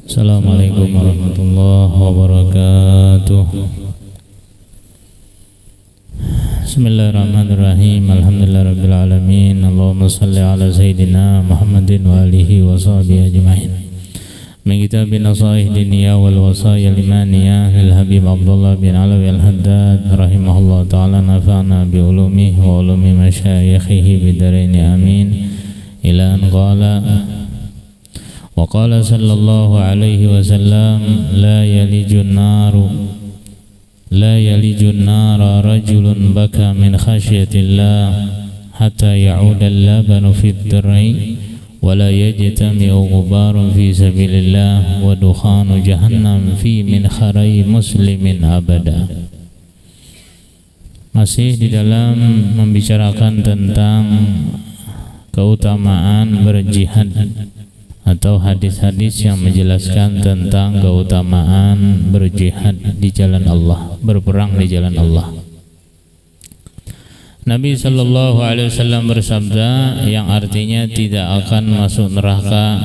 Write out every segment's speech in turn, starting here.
Assalamualaikum warahmatullahi wabarakatuh. Bismillahirrahmanirrahim. Alhamdulillahirabbil alamin. Allahumma shalli ala sayyidina Muhammadin wa alihi wa sahbihi ajmain. Min kitab Nasaih Diniyah wal Wasaya Limaniyah lil Habib Abdullah bin Alawi al-Haddad rahimahullah ta'ala, nafa'na bi ulumihi wa ulumi masyayikhihi bidaraini amin. Ila an qala wa qala sallallahu alaihi wasallam la yalijun nara rajulun baka min khasyatillah hatta ya'uda al-labanu fi ad-dir'i wa la yajtami'u ghubarun fi sabilillah wa dukhanu jahannam fi min kharai muslimin abada. Masih di dalam membicarakan tentang keutamaan berjihad atau hadis-hadis yang menjelaskan tentang keutamaan berjihad di jalan Allah, berperang di jalan Allah. Nabi sallallahu alaihi wasallam bersabda yang artinya tidak akan masuk neraka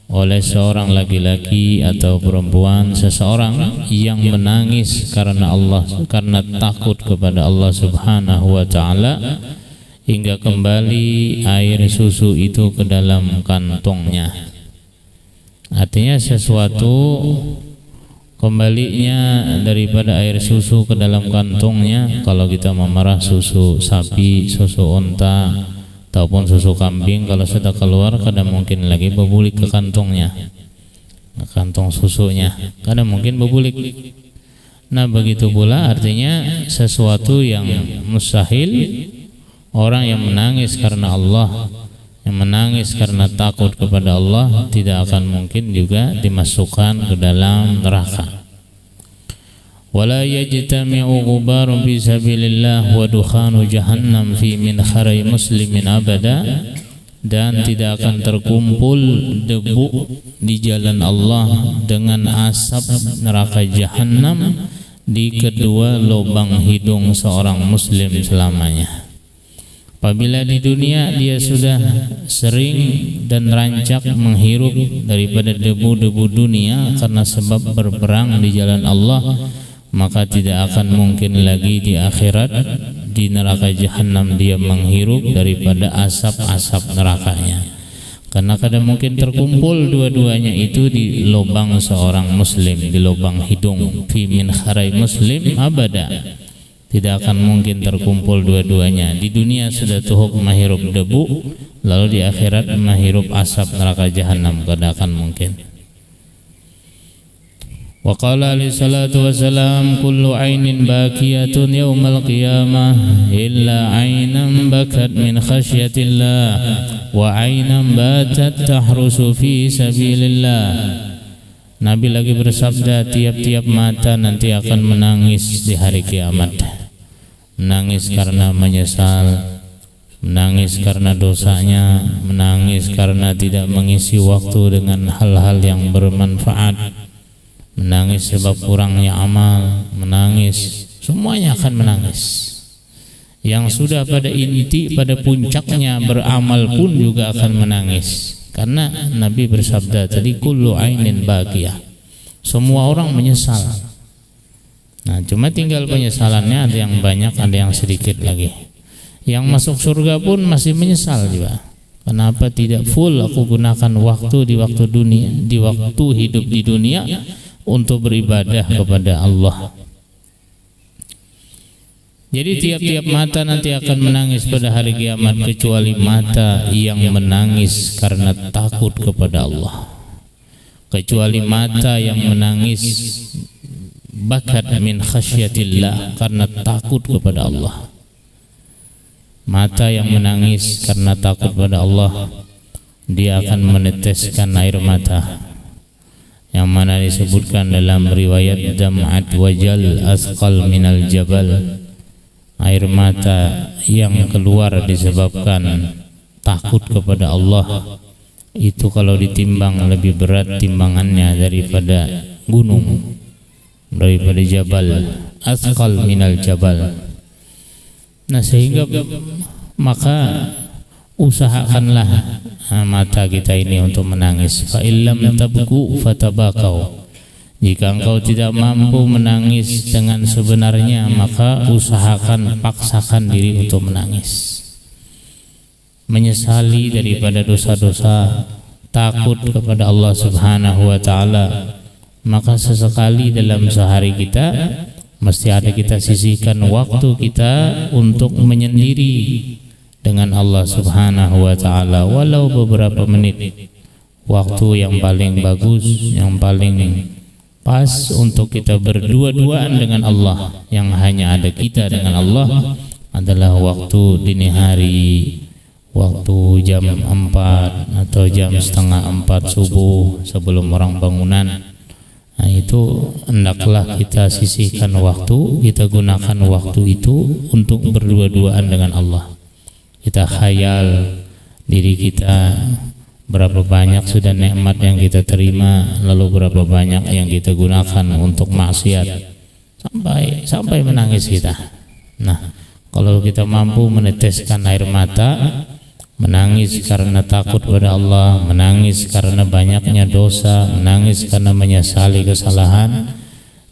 oleh seorang laki-laki atau perempuan, seseorang yang menangis karena Allah, karena takut kepada Allah Subhanahu wa taala, hingga kembali air susu itu ke dalam kantongnya. Artinya sesuatu kembalinya daripada air susu ke dalam kantongnya. Kalau kita memerah susu sapi, susu unta ataupun susu kambing, kalau sudah keluar kadang mungkin lagi berbulik ke kantongnya, kantong susunya kadang mungkin berbulik. Nah begitu pula artinya sesuatu yang mustahil, orang yang menangis karena Allah, yang menangis karena takut kepada Allah, tidak akan mungkin juga dimasukkan ke dalam neraka. Wala yajtami'u ghubarun fi sabilillah wa dukhanu jahannam fi min kharai muslimin abada, dan tidak akan terkumpul debu di jalan Allah dengan asap neraka jahannam di kedua lubang hidung seorang muslim selamanya. Apabila di dunia dia sudah sering dan rancak menghirup daripada debu-debu dunia karena sebab berperang di jalan Allah, maka tidak akan mungkin lagi di akhirat di neraka jahanam dia menghirup daripada asap-asap nerakanya. Karena kadang mungkin terkumpul dua-duanya itu di lubang seorang muslim, di lubang hidung, fi min kharai muslim abada. Tidak akan mungkin terkumpul dua-duanya. Di dunia sudah tuhuk menghirup debu, lalu di akhirat menghirup asap neraka jahanam, tidak akan mungkin. Wa qala alaihi salatu wassalam, kullu ainin bakiyatun yawmal qiyamah illa ainan bakat min khasyatillah wa ainan batat tahrusu fi sabilillah. Nabi lagi bersabda, tiap-tiap mata nanti akan menangis di hari kiamat. Menangis karena menyesal, menangis karena dosanya, menangis karena tidak mengisi waktu dengan hal-hal yang bermanfaat, menangis sebab kurangnya amal, menangis, semuanya akan menangis. Yang sudah pada inti, pada puncaknya beramal pun juga akan menangis. Karena Nabi bersabda tadi, kullu ainin baqiyah, semua orang menyesal. Nah cuma tinggal penyesalannya, ada yang banyak, ada yang sedikit lagi. Yang masuk surga pun masih menyesal juga. Kenapa tidak full aku gunakan waktu di waktu dunia, di waktu hidup di dunia untuk beribadah kepada Allah. Jadi tiap-tiap mata nanti akan menangis pada hari kiamat, kecuali mata yang menangis karena takut kepada Allah, kecuali mata yang menangis bakat min khasyatillah, karena takut kepada Allah. Mata yang menangis karena takut kepada Allah, dia akan meneteskan air mata, yang mana disebutkan dalam riwayat dam'at wajal asqal minal jabal, air mata yang keluar disebabkan takut kepada Allah itu kalau ditimbang lebih berat timbangannya daripada gunung, daripada jabal, asqal minal jabal. Nah sehingga maka usahakanlah mata kita ini untuk menangis. Fa illam tabku fatabakau. Jika engkau tidak mampu menangis dengan sebenarnya, maka usahakan, paksakan diri untuk menangis. Menyesali daripada dosa-dosa, takut kepada Allah Subhanahu wa taala, maka sesekali dalam sehari kita mesti ada kita sisihkan waktu kita untuk menyendiri dengan Allah Subhanahu wa taala, walau beberapa menit. Waktu yang paling bagus, yang paling pas untuk kita berdua-duaan dengan Allah, yang hanya ada kita dengan Allah, adalah waktu dini hari, waktu jam 4 atau jam setengah 4 subuh sebelum orang bangunan. Nah, itu hendaklah kita sisihkan waktu, kita gunakan waktu itu untuk berdua-duaan dengan Allah. Kita khayal diri kita, berapa banyak sudah nikmat yang kita terima, lalu berapa banyak yang kita gunakan untuk maksiat, sampai menangis kita. Nah, kalau kita mampu meneteskan air mata, menangis karena takut pada Allah, menangis karena banyaknya dosa, menangis karena menyesali kesalahan,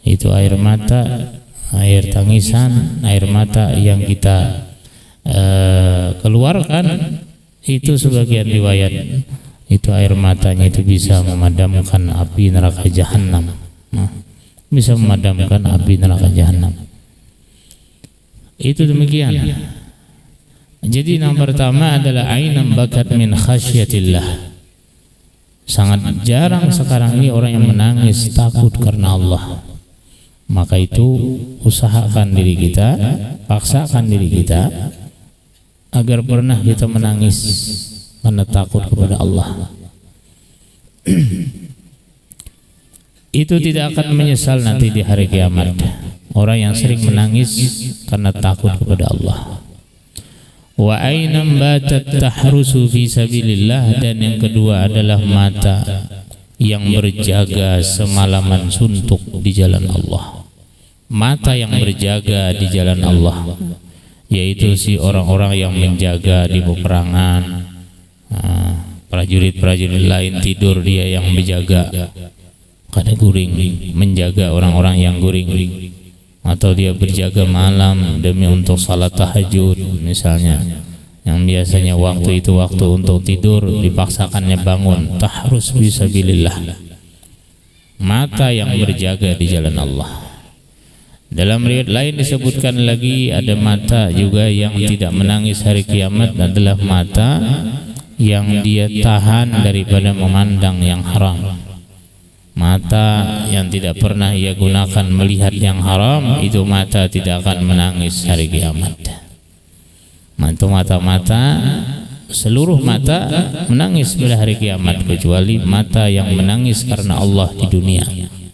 itu air mata, air tangisan, air mata yang kita keluarkan, itu sebagian riwayat itu air matanya itu bisa memadamkan api neraka jahanam. Nah, bisa memadamkan api neraka jahanam. Itu demikian. Jadi yang pertama adalah ainam bakat min khasyatillah. Sangat jarang sekarang ini orang yang menangis takut karena Allah. Maka itu usahakan diri kita, paksakan diri kita agar pernah kita menangis karena takut kepada Allah. Itu tidak akan menyesal nanti di hari kiamat. Orang yang sering menangis karena takut kepada Allah. Wa ainam batat tahrusu fi sabilillah. Dan yang kedua adalah mata yang berjaga semalaman suntuk di jalan Allah. Mata yang berjaga di jalan Allah, yaitu si orang-orang yang menjaga di peperangan. Prajurit-prajurit lain tidur, dia yang menjaga, kada guring, menjaga orang-orang yang guring. Atau dia berjaga malam demi untuk salat tahajud misalnya, yang biasanya waktu itu waktu untuk tidur, dipaksakannya bangun. Tahrus fisabilillah. Mata yang berjaga di jalan Allah. Dalam riwayat lain disebutkan lagi ada mata juga yang tidak menangis hari kiamat, adalah mata yang dia tahan daripada memandang yang haram. Mata yang tidak pernah ia gunakan melihat yang haram, itu mata tidak akan menangis hari kiamat. Itu mata-mata, seluruh mata menangis pada hari kiamat, kecuali mata yang menangis karena Allah di dunia,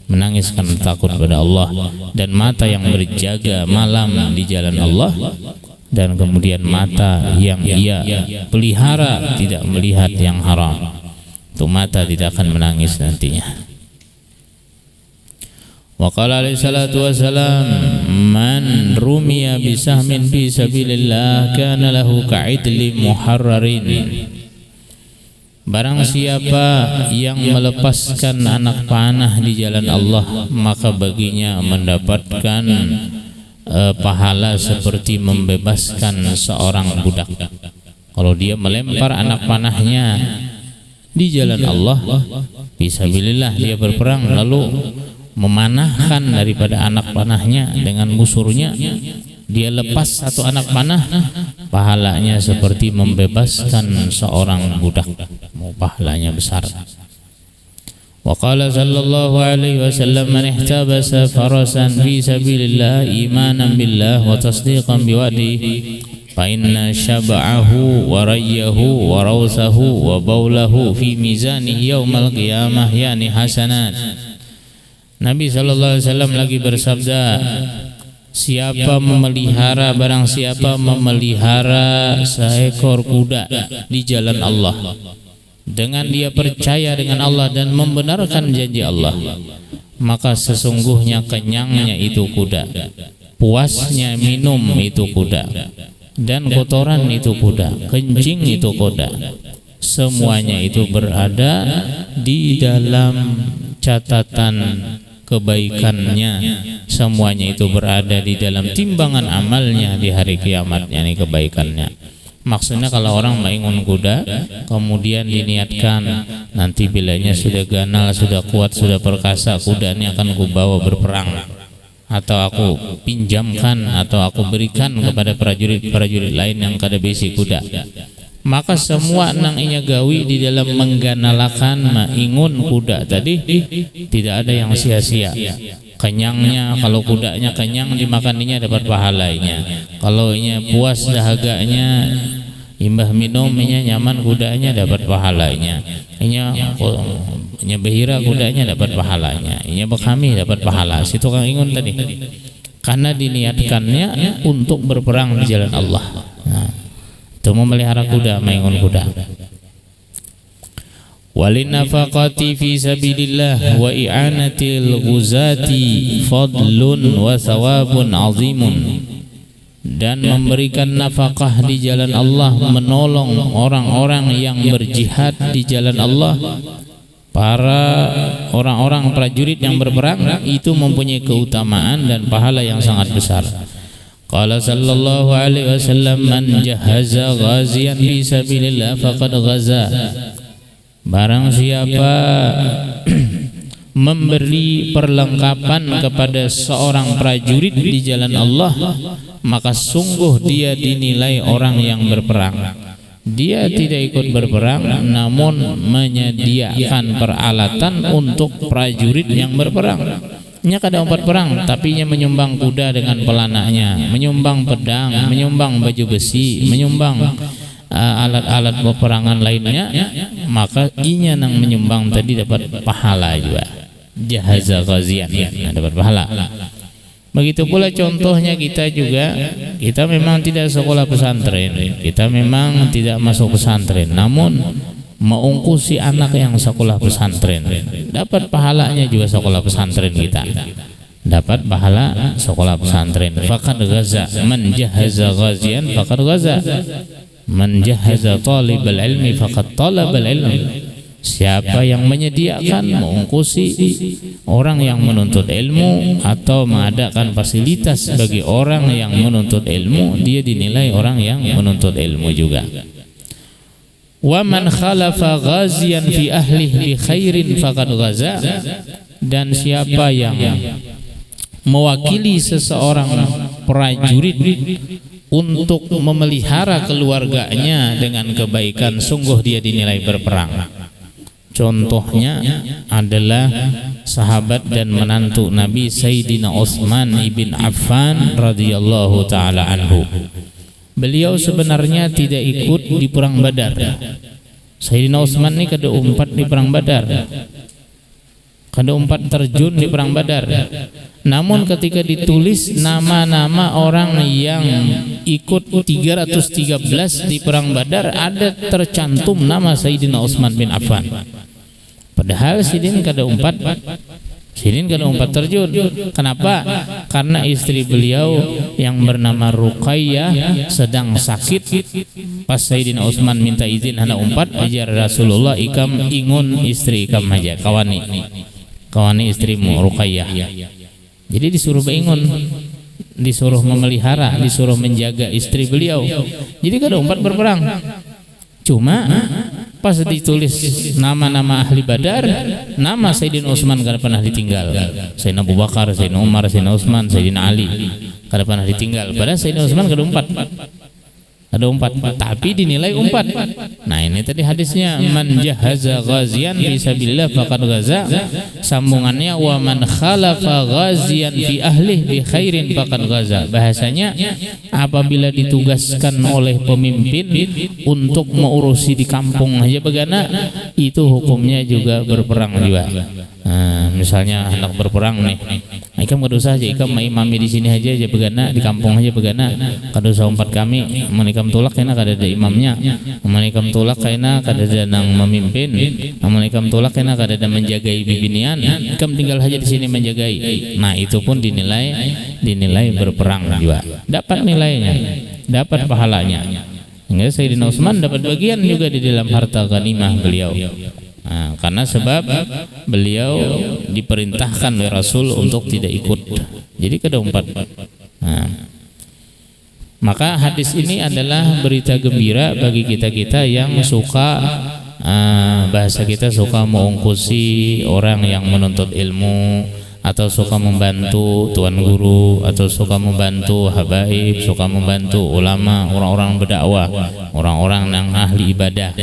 menangis karena takut pada Allah, dan mata yang berjaga malam di jalan Allah, dan kemudian mata yang ia pelihara tidak melihat yang haram. Itu mata tidak akan menangis nantinya. Wa qala alaihi salatu wassalam, man rumiya bisahmin fi sabilillah kana lahu ka'idli muharrarin. Barang siapa yang melepaskan anak panah di jalan Allah, maka baginya mendapatkan pahala seperti membebaskan seorang budak. Kalau dia melempar anak panahnya di jalan Allah, fisabilillah, dia berperang lalu memanahkan daripada anak panahnya dengan musurnya, dia lepas satu anak panah, pahalanya seperti membebaskan seorang budak. Pahalanya besar. Wa qala sallallahu alaihi wasallam, man ihtabasa farasan fi sabilillah imanan billah wa tasdiqan biwa'dihi fa inna syab'ahu wa rayyahu wa rawsahu wa baulahu fi mizanihi yaumal qiyamah, yani hasanat. Nabi sallallahu alaihi wasallam lagi bersabda, siapa memelihara, barang siapa memelihara seekor kuda di jalan Allah dengan dia percaya dengan Allah dan membenarkan janji Allah, maka sesungguhnya kenyangnya itu kuda, puasnya minum itu kuda, dan kotoran itu kuda, kencing itu kuda. Semuanya itu berada di dalam catatan kebaikannya, semuanya itu berada di dalam timbangan amalnya di hari kiamatnya, ini kebaikannya. Maksudnya kalau orang mengingun kuda kemudian diniatkan nanti bilanya sudah ganal, sudah kuat, sudah perkasa, kuda ini akan kubawa berperang, atau aku pinjamkan atau aku berikan kepada prajurit-prajurit lain yang kada besi kuda, maka semua nang inya gawi di dalam mengganalakan maingun kuda tadi tidak ada yang sia-sia. Kenyangnya, kalau kudanya kenyang dimakaninya dapat pahalanya, kalau inya puas dahaganya imbah minumnya nyaman kudanya dapat pahalanya, inya behira kudanya dapat pahalanya, inya bekami dapat pahala. Si tukang ingun tadi karena diniatkannya untuk berperang di jalan Allah. Nah, itu memelihara kuda, mengingun kuda. Walin nafaqati fi sabilillah wa i'anatil ghuzati fadlun wa thawabun azimun, dan memberikan nafkah di jalan Allah, menolong orang-orang yang berjihad di jalan Allah, para orang-orang prajurit yang berperang itu mempunyai keutamaan dan pahala yang sangat besar. Qala sallallahu alaihi wasallam, man jahaza ghaziyan fi sabilillah faqad ghaza. Barang siapa memberi perlengkapan kepada seorang prajurit di jalan Allah, maka sungguh dia dinilai orang yang berperang. Dia tidak ikut berperang, namun menyediakan peralatan untuk prajurit yang berperang. Nya kada umpat perang, tapi nya menyumbang kuda dengan pelananya, menyumbang pedang, menyumbang baju besi, menyumbang alat-alat peperangan lainnya, maka inya nang menyumbang tadi dapat pahala juga. Jahaza ghazian, dapat pahala. Begitu pula contohnya kita juga, kita memang tidak sekolah pesantren, kita memang tidak masuk pesantren, namun mengungkusi anak yang sekolah pesantren, dapat pahalanya juga sekolah pesantren kita. Dapat pahala sekolah pesantren. Faqad ghaza, man jahaza ghazian faqad ghaza. Man jahaza talibal ilmi faqad talabal ilm. Siapa yang menyediakan, mengungkusi orang yang menuntut ilmu atau mengadakan fasilitas bagi orang yang menuntut ilmu, dia dinilai orang yang menuntut ilmu juga. Wa man khalafa ghaziyan fi ahlihi bi khairin faqad ghaza. Dan siapa yang mewakili seseorang prajurit untuk memelihara keluarganya dengan kebaikan, sungguh dia dinilai berperang. Contohnya adalah sahabat dan menantu Nabi Sayyidina Utsman ibn Affan radhiyallahu taala anhu. Beliau sebenarnya tidak ikut di perang Badar. Sayyidina Utsman ini kada umpat di perang Badar, kada umpat terjun di perang Badar. Namun ketika ditulis nama-nama orang yang ikut 313 di perang Badar, ada tercantum nama Sayyidina Utsman bin Affan. Padahal Sidin kada umpat terjun. Kenapa? Karena istri beliau yang bernama Ruqayyah sedang sakit. Pas Sayyidina Utsman minta izin hendak umpat, ajar Rasulullah, ikam ingun istri ikam aja, kawani istrimu Ruqayyah. Jadi disuruh ingun, disuruh memelihara, disuruh menjaga istri beliau. Jadi kada umpat berperang. Cuma pas ditulis nama-nama ahli Badar, nama Sayyidina Utsman kada pernah ditinggal. Sayyidina Abu Bakar, Sayyidina Umar, Sayyidina Utsman, Sayyidina Ali kada pernah ditinggal. Padahal Sayyidina Utsman kada umpat. Ada umpat, tapi dinilai umpat. Nah, ini tadi hadisnya, man jahaza ghaziyan fi sabilillah faqad ghaza. Sambungannya, wa man khalafa ghaziyan fi ahlihi bi khairin faqad ghaza. Bahasanya, apabila ditugaskan oleh pemimpin untuk mengurusi di kampung aja begana, itu hukumnya juga berperang juga. Misalnya hendak berperang nih, ikam kada usah aja, ikam imami di sini aja begana, di kampung aja begana, kada usah umpat kami, menikam tulak kena kada ada imamnya, menikam tulak kena kada ada nang memimpin, menikam tulak kena kada ada menjagai bibinian, ikam tinggal aja di sini menjagai. Nah itu pun dinilai berperang juga, dapat nilainya, dapat pahalanya. Hingga Sayyidina Utsman dapat bagian juga di dalam harta ghanimah beliau. Karena sebab beliau diperintahkan oleh Rasul untuk tidak ikut, jadi kada umpat. Maka hadis ini adalah berita gembira bagi kita yang suka, bahasa kita suka mengungkusi orang yang menuntut ilmu, atau suka membantu tuan guru, atau suka membantu habaib, suka membantu ulama, orang-orang berdakwah, orang-orang yang ahli ibadah.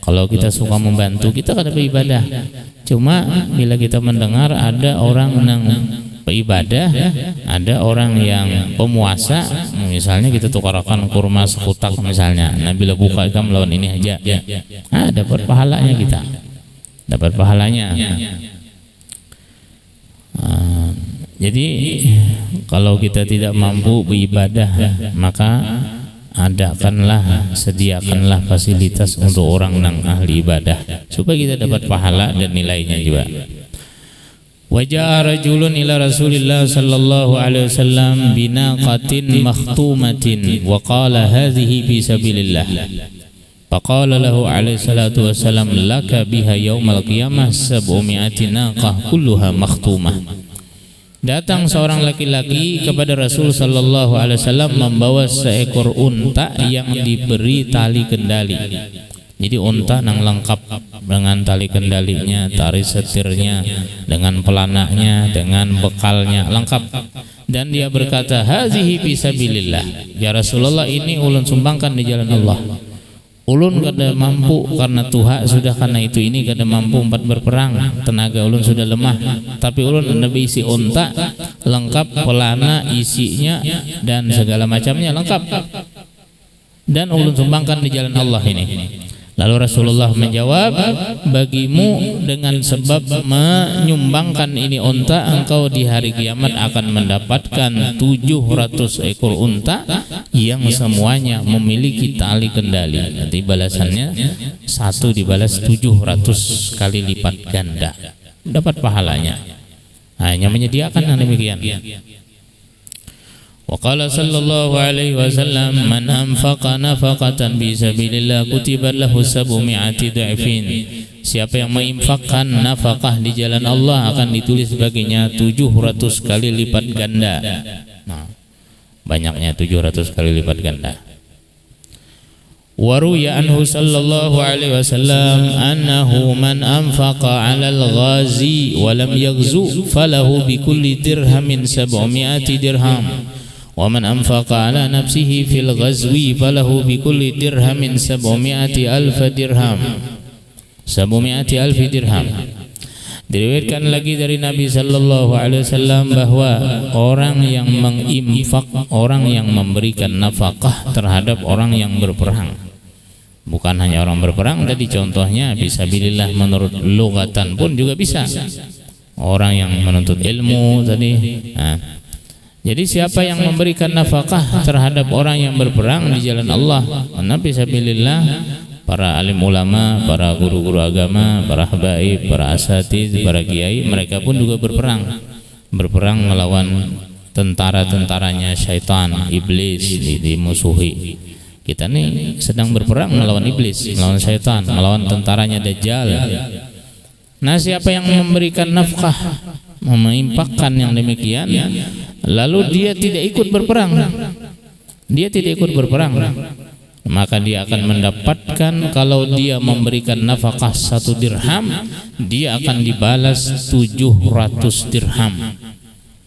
Kalau kita suka membantu, kita kada beribadah. Cuma bila kita mendengar ada orang yang beribadah, ada orang yang pemuasa, misalnya kita tukarkan kurma sekutak misalnya, nah bila buka ikam lawan ini aja, dapat pahalanya kita, dapat pahalanya. Jadi kalau kita tidak mampu beribadah, maka adakanlah, sediakanlah fasilitas untuk orang yang ahli ibadah supaya kita dapat pahala dan nilainya juga. Wa jaa rajulun ila Rasulillah sallallahu alaihi wasallam binaqatin makhtumatin wa qala hadhihi fi sabilillah. Faqala lahu alaihi salatu wassalam laka biha yaumal qiyamah 700 naqah kulluha makhtumah. Datang seorang laki-laki kepada Rasul sallallahu alaihi wasallam membawa seekor unta yang diberi tali kendali. Jadi unta yang lengkap dengan tali kendalinya, tali setirnya, dengan pelanaknya, dengan bekalnya lengkap. Dan dia berkata, "Hazihi fisabilillah." Ya Rasulullah, ini ulun sumbangkan di jalan Allah. Ulun kada mampu karena Tuhan sudah, karena itu ini kada mampu umpat berperang, tenaga ulun sudah lemah, tapi ulun ada isi unta lengkap, pelana isinya dan segala macamnya lengkap, dan ulun sumbangkan di jalan Allah ini. Lalu Rasulullah menjawab, bagimu dengan sebab menyumbangkan ini unta, engkau di hari kiamat akan mendapatkan 700 ekor unta yang semuanya memiliki tali kendali. Nanti balasannya satu dibalas 700 kali lipat ganda, dapat pahalanya. Hanya menyediakan yang demikian. Wa qala sallallahu alaihi wasallam, man anfaqa nafaqatan bi sabilillah kutibat lahu 700 dha'fin. Siapa yang menginfakkan nafkah di jalan Allah akan ditulis baginya 700 kali lipat ganda. Nah, banyaknya 700 kali lipat ganda. Wa ruya anhu sallallahu alaihi wasallam annahu man anfaqa 'alal ghazi wa lam yaghzu falahu bi kulli dirhamin 700 dirham. Wa man anfaqa ala nafsihi fil ghazwi falahu bi kulli dirhamin 700,000 dirham. 700,000 dirham. Diriwayatkan lagi dari Nabi sallallahu alaihi wasallam bahwa orang yang menginfak, orang yang memberikan nafkah terhadap orang yang berperang, bukan hanya orang berperang tadi contohnya, fisabilillah menurut lugatan pun juga bisa, orang yang menuntut ilmu tadi. Jadi siapa yang memberikan nafkah terhadap orang yang berperang di jalan Allah, Nabi fisabilillah, para alim ulama, para guru-guru agama, para habaib, para asatiz, para kiai, mereka pun juga berperang melawan tentara-tentaranya syaitan, iblis, dimusuhi. Kita nih sedang berperang melawan iblis, melawan syaitan, melawan tentaranya Dajjal. Nah, siapa yang memberikan nafkah, menginfakkan yang demikian, lalu dia tidak ikut berperang, maka dia akan mendapatkan, kalau dia memberikan nafkah 1 dirham, dia akan dibalas 700 dirham.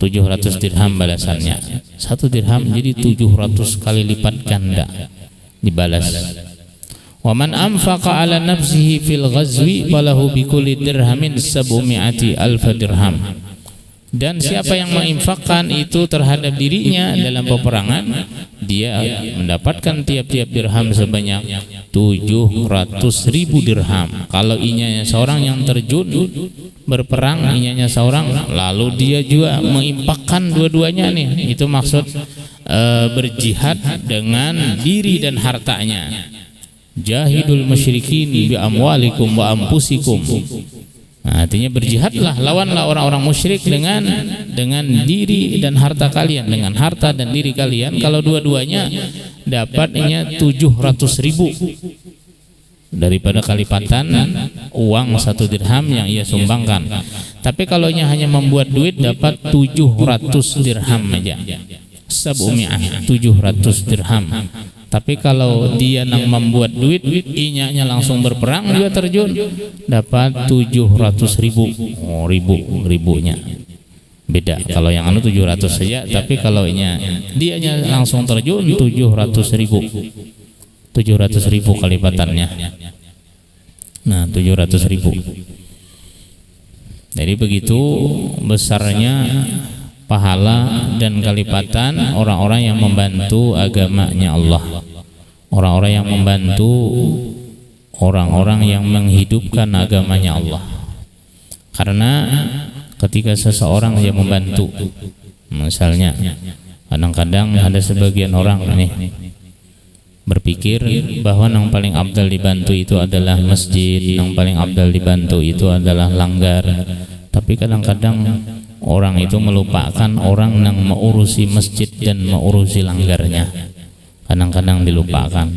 700 dirham balasannya. 1 dirham jadi 700 kali lipat ganda dibalas. Wa man anfaqa ala nafsihi fil ghazwi falahu bi kulli dirhamin 700,000 dirham. Dan siapa yang menginfakkan itu terhadap dirinya dalam peperangan, dia mendapatkan tiap-tiap dirham sebanyak 700.000 dirham. Kalau inyanya seorang yang terjun berperang, inyanya seorang, lalu dia juga menginfakkan dua-duanya nih, itu maksud berjihad dengan diri dan hartanya. Jahidul musyrikin bi amwalikum wa anfusikum. Nah, artinya berjihadlah, lawanlah orang-orang musyrik dengan diri dan harta kalian, dengan harta dan diri kalian. Kalau dua-duanya dapatnya 700.000 daripada kalipatan uang 1 dirham yang ia sumbangkan. Tapi kalau hanya membuat duit dapat 700 dirham aja, 700 dirham. Tapi kalau dia nang membuat duit, inyanya langsung berperang, dia terjun, dapat 700.000. Oh, ribunya beda. Kalau yang 700 saja, tapi kalau dianya langsung terjun 700.000 kalipatannya. Nah, 700.000. Jadi begitu besarnya pahala dan kalipatan orang-orang yang membantu agamanya Allah, orang-orang yang membantu orang-orang yang menghidupkan agamanya Allah. Karena ketika seseorang yang membantu, misalnya kadang-kadang ada sebagian orang nih berpikir bahwa yang paling afdal dibantu itu adalah masjid, yang paling afdal dibantu itu adalah langgar. Tapi kadang-kadang orang itu melupakan orang yang mengurusi masjid dan mengurusi langgarnya. Kadang-kadang dilupakan.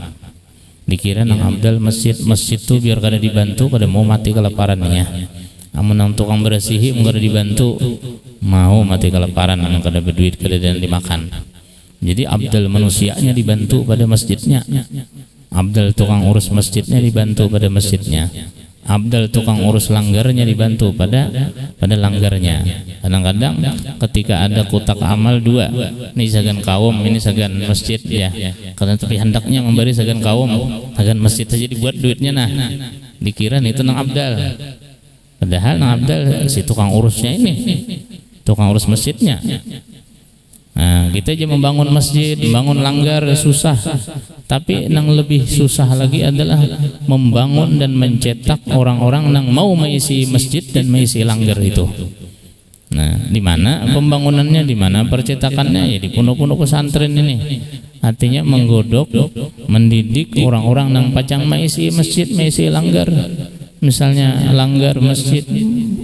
Dikira nang abdal masjid itu biar kada dibantu, kada mau mati kelaparannya. Amun nang tukang bersihi kada dibantu, mau mati kelaparan, nang kada berduit, kada dan dimakan. Jadi abdal manusianya dibantu pada masjidnya. Abdal tukang urus masjidnya dibantu pada masjidnya. Abdal tukang urus langgarnya dibantu pada langgarnya. Kadang-kadang ketika ada kotak amal dua, ini sagan kaum, ini sagan masjid ya. Karena tapi hendaknya memberi sagan kaum, sagan masjid saja dibuat duitnya, nah dikira itu nang abdal. Padahal nang abdal si tukang urusnya ini, tukang urus masjidnya. Nah, kita aja membangun masjid, membangun langgar susah. Tapi yang lebih susah lagi adalah membangun dan mencetak orang-orang yang mau mengisi masjid dan mengisi langgar itu. Nah, di mana pembangunannya, di mana percetakannya? Ya di pondok-pondok pesantren ini. Artinya menggodok, mendidik orang-orang yang pacang mengisi masjid, mengisi langgar. Misalnya langgar masjid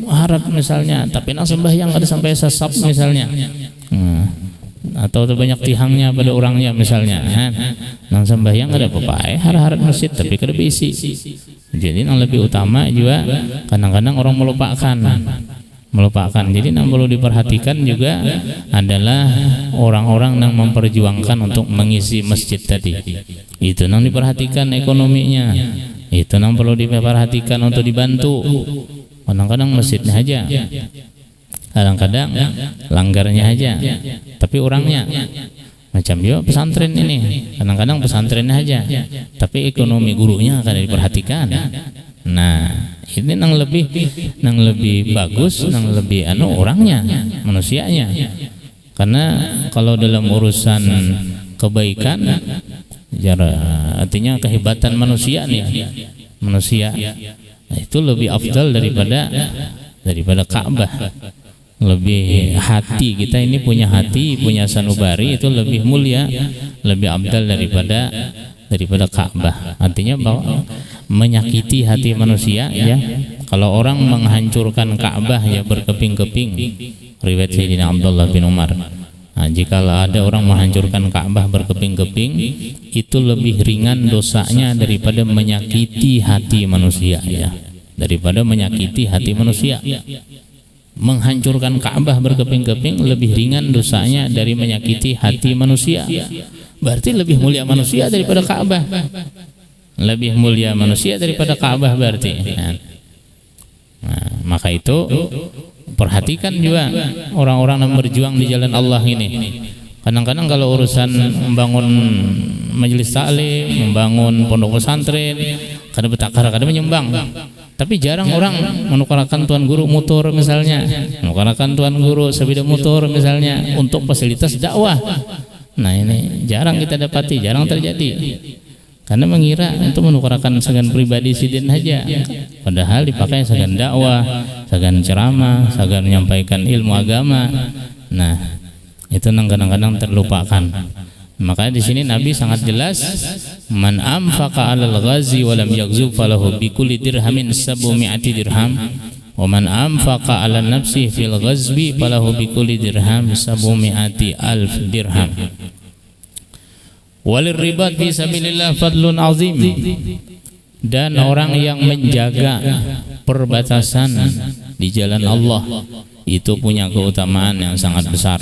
harap misalnya, tapi nang sembahyang ada sampai sesap misalnya. Atau banyak tihangnya pada orangnya misalnya, nang sembahyang ada apa-apa, harap masjid tapi kada bisi. Jadi yang lebih utama juga kadang-kadang orang melupakan. Jadi yang perlu diperhatikan juga adalah orang-orang yang memperjuangkan untuk mengisi masjid tadi. Itu yang diperhatikan ekonominya, itu yang perlu diperhatikan untuk dibantu. Kadang-kadang masjidnya aja, kadang-kadang langgarnya aja, tapi orangnya macam juga pesantren ini, kadang-kadang pesantrennya aja, tapi ekonomi gurunya akan diperhatikan. Nah, ini yang lebih bagus, yang lebih orangnya, manusianya. Karena kalau dalam urusan kebaikan, artinya kehebatan manusia nih, manusia itu lebih afdal daripada Ka'bah. Lebih hati kita ini punya hati, punya sanubari itu lebih mulia, lebih abdal daripada Ka'bah. Artinya bahwa menyakiti hati manusia ya. Kalau orang menghancurkan Ka'bah ya berkeping-keping. Riwayat Sayyidina Abdullah bin Umar. Nah, jika ada orang menghancurkan Ka'bah berkeping-keping, itu lebih ringan dosanya daripada menyakiti hati manusia ya. Daripada menyakiti hati manusia. Menghancurkan Ka'bah berkeping-keping lebih ringan dosanya dari menyakiti hati manusia. Berarti lebih mulia manusia daripada Ka'bah. Lebih mulia manusia daripada Ka'bah berarti. Nah, maka itu perhatikan juga orang-orang yang berjuang di jalan Allah ini. Kadang-kadang kalau urusan membangun majelis taklim, membangun pondok pesantren, kadang bertakar, kadang menyumbang. Tapi jarang orang menukarkan tuan guru motor misalnya, menukarkan tuan guru sepeda motor misalnya untuk fasilitas dakwah. Nah ini jarang kita dapati, jarang terjadi. Karena mengira untuk menukarkan segan pribadi sidin saja, padahal dipakai segan dakwah, segan ceramah, segan menyampaikan ilmu agama. Nah itu kadang-kadang terlupakan. Maka di sini Nabi sangat jelas, man anfaqa 'alal ghazi wa lam yaghzu falahu bi kulli dirhamin 700 dirham wa man anfaqa 'alan nafsi fil ghazwi falahu bi kulli dirham 700 alf dirham. Walir ribat fi sabilillah fadlun azim. Dan orang yang menjaga perbatasan di jalan Allah itu punya keutamaan yang sangat besar.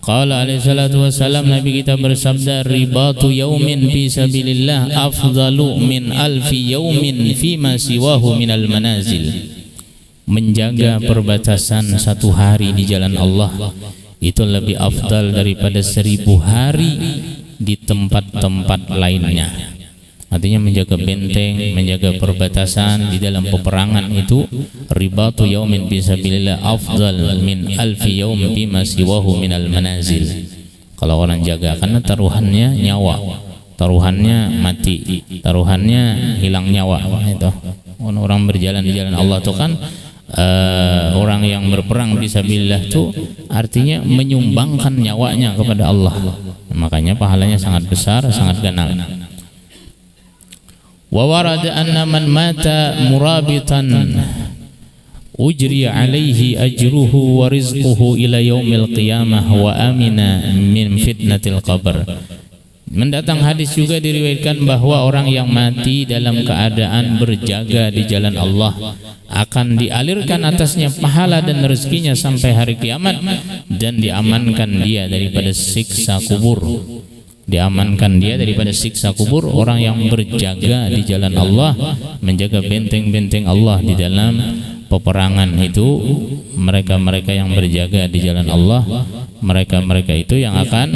Qala alaihi salatu wassalam, Nabi kita bersabda, ribatu yaumin fi sabilillah afdalu min alfi yaumin fima siwahu minal manazil. Menjaga perbatasan satu hari di jalan Allah itu lebih afdal daripada 1000 hari di tempat-tempat lainnya. Artinya menjaga benteng, menjaga perbatasan di dalam peperangan itu ribatu yaumin fisabilillah afdal min alfi yaum bima siwahu minal manazil. Kalau orang jaga, karena taruhannya nyawa, taruhannya mati, taruhannya hilang nyawa. Itu orang berjalan di jalan Allah itu kan orang yang berperang fisabilillah itu artinya menyumbangkan nyawanya kepada Allah. Makanya pahalanya sangat besar, sangat ganal. Wa warada anna man mata murabitan ujri alaihi ajruhu wa rizquhu ila yaumil qiyamah wa amina min fitnatil qabr. Mendatang hadis juga diriwayatkan bahwa orang yang mati dalam keadaan berjaga di jalan Allah akan dialirkan atasnya pahala dan rezekinya sampai hari kiamat, dan diamankan dia daripada siksa kubur. Diamankan dia daripada siksa kubur. Orang yang berjaga di jalan Allah, menjaga benteng-benteng Allah di dalam peperangan itu, mereka-mereka yang berjaga di jalan Allah, mereka-mereka itu yang akan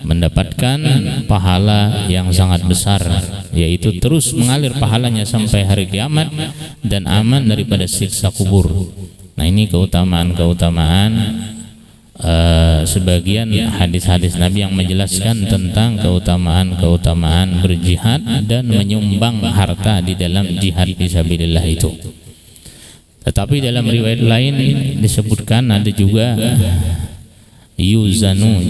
mendapatkan pahala yang sangat besar, yaitu terus mengalir pahalanya sampai hari kiamat dan aman daripada siksa kubur. Nah ini keutamaan-keutamaan sebagian hadis-hadis Nabi yang menjelaskan tentang keutamaan-keutamaan berjihad dan menyumbang harta di dalam jihad fisabilillah itu. Tetapi dalam riwayat lain disebutkan ada juga yuzanu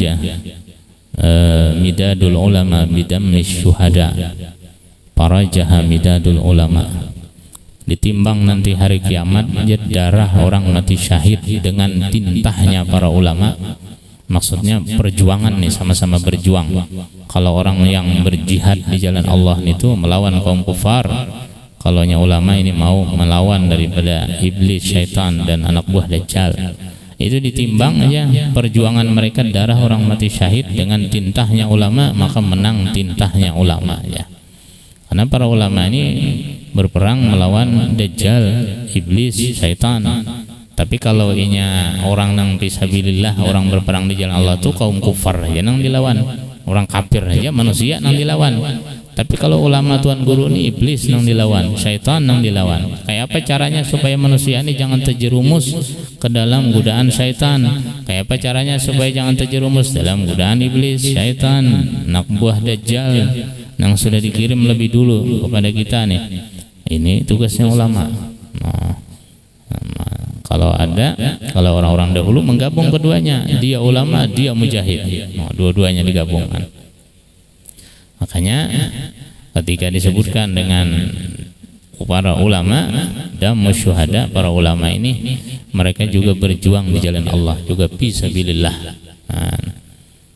midadul ulama bidammi syuhada, para jaha midadul ulama, ditimbang nanti hari kiamat darah orang mati syahid dengan tintahnya para ulama. Maksudnya perjuangan nih, sama-sama berjuang. Kalau orang yang berjihad di jalan Allah itu melawan kaum kufar, kalau ulama ini mau melawan daripada iblis, syaitan dan anak buah Dajjal, itu ditimbang aja perjuangan mereka, darah orang mati syahid dengan tintahnya ulama, maka menang tintahnya ulama ya. Karena para ulama ini berperang melawan Dajjal, iblis, syaitan. Tapi kalau inya orang nang fisabilillah, orang berperang di jalan Allah tuh kaum kufar aja nang dilawan, orang kafir aja, manusia nang dilawan. Tapi kalau ulama tuan guru ini iblis nang dilawan, syaitan nang dilawan. Kayak apa caranya supaya manusia ini jangan terjerumus ke dalam godaan syaitan? Kayak apa caranya supaya jangan terjerumus dalam godaan iblis, syaitan, anak buah Dajjal yang sudah dikirim lebih dulu kepada kita nih? Ini tugasnya ulama. Kalau kalau orang-orang dahulu menggabung keduanya, dia ulama, dia mujahid, dua-duanya digabungkan. Makanya ketika disebutkan dengan para ulama dan musyuhada, para ulama ini mereka juga berjuang di jalan Allah, juga fisabilillah. Nah,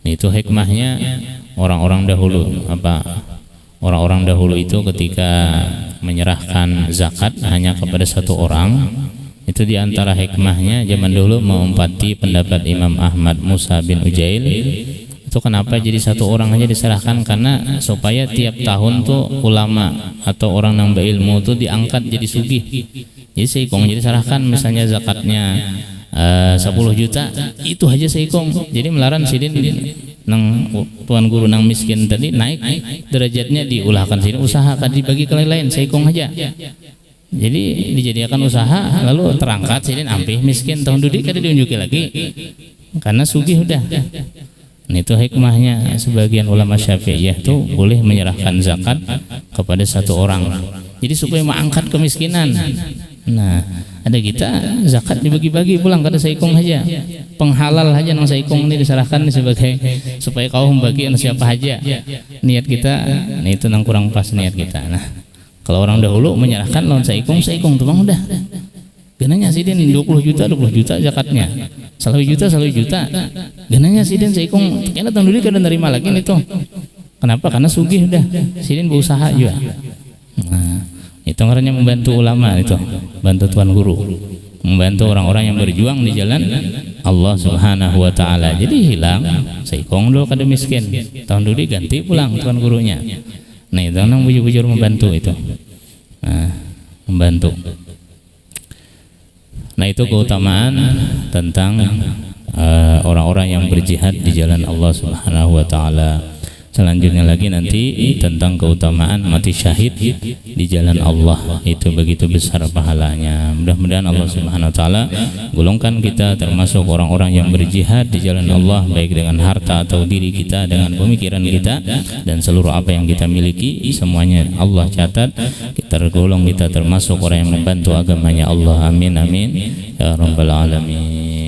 itu hikmahnya orang-orang dahulu. Orang-orang dahulu itu ketika menyerahkan zakat hanya kepada satu orang, itu diantara hikmahnya zaman dulu menempati pendapat Imam Ahmad Musa bin Ujail. Itu kenapa jadi satu orang aja diserahkan? Karena supaya tiap tahun tuh ulama atau orang yang berilmu tuh diangkat jadi sugih. Jadi seikong jadi serahkan, misalnya zakatnya 10 juta, itu aja seikong. Jadi melaran sidin nang tuan guru nang miskin tadi naik derajatnya, diulahkan sini usaha kan dibagi ke lain-lain, seikong aja. Jadi dijadikan usaha lalu terangkat sidin ampih miskin tahun dudik kada diunjuki lagi karena sugih udah. Nah, itu hikmahnya sebagian ulama Syafi'iyah tuh boleh menyerahkan zakat kepada satu orang. Jadi supaya mengangkat kemiskinan. Nah, ada kita zakat dibagi-bagi pulang kada saikung aja. Penghalal aja nang saikung ini diserahkan sebagai supaya kau membagi siapa aja. Niat kita, nah itu nang kurang pas niat kita. Nah, kalau orang dahulu menyerahkan lawan saikung tuh bang udah. Gananya sidin 20 juta zakatnya. 1 juta. Gananya sidin saikung kena tahun dulu kada nerima lagi nih tuh. Kenapa? Karena sugih udah. Sidin berusaha juga. Nah, itu ngarannya membantu ulama itu, bantu tuan guru, membantu orang-orang yang berjuang di jalan Allah Subhanahu wa taala. Jadi hilang saikung dulu kada miskin. Tahun dulu ganti pulang tuan gurunya. Nah, itu nang bujur-bujur membantu itu. Nah, membantu. Nah, itu keutamaan tentang orang-orang yang berjihad di jalan Allah Subhanahu wa taala. Selanjutnya lagi nanti tentang keutamaan mati syahid di jalan Allah, itu begitu besar pahalanya. Mudah-mudahan Allah Subhanahu wa taala golongkan kita termasuk orang-orang yang berjihad di jalan Allah, baik dengan harta atau diri kita, dengan pemikiran kita dan seluruh apa yang kita miliki, semuanya Allah catat kita tergolong, kita termasuk orang yang membantu agamanya Allah. Amin amin ya rabbal alamin.